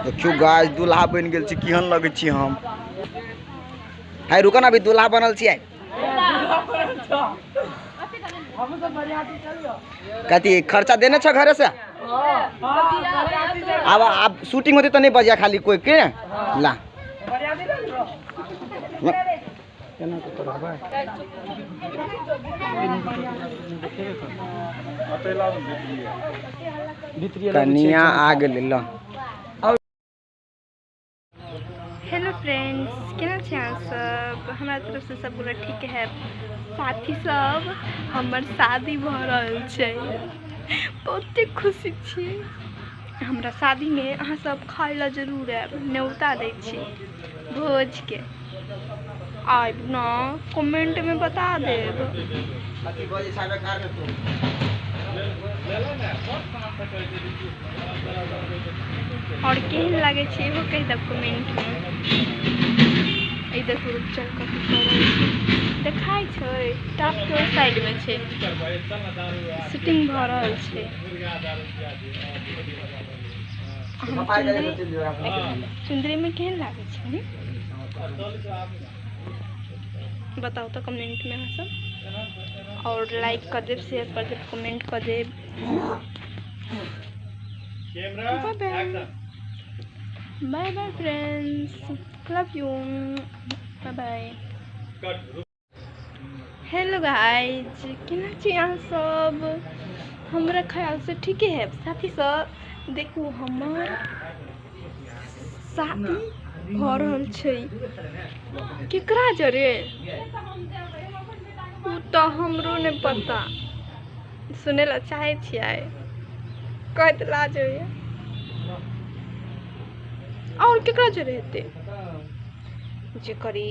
देखियो गाइस दूल्हा बन गेल छी, केहन लगे छी हम। है रुको ना, अभी दूल्हा बनल छी। कथी खर्चा देने छ घरे से? अब शूटिंग होती तो नहीं बजिया खाली कोई के ला कनिया आ गेल। हेलो फ्रेंड्स, केना छी अहाँ सब? हमारा तरफ से सब पूरा ठीक है। साथी सब हमर शादी भ रहल छै, बहुते खुशी छी। हमरा शादी में अहाँ सब खाए ला जरूर आएब, न्योता दै छी भोज के। आइब ना कमेंट में बता देब। और केहन लागे छै वो कह दब कमेंट में। ए देखो चल कथि कर रहल छै, देखाय छै टॉप के साइड में छै, शूटिंग भ रहल छै। चुंदरी में केहन लागे छै बताओ तो कमेंट में अहाँ सब। और लाइक कर देब, शेयर कर देब, कमेंट कर देब। Bye bye friends, love you, bye bye. Hello guys, केना छी अहाँ सब? हमरा ख्याल से ठीक है। साथी सब देखू हमर शादी भ रहल छै, केकरा जरे उ तो हमरो ने पता। सुने ला चाहे छियै, कहत लाज होइए। और केकरा जरे हेते जे करी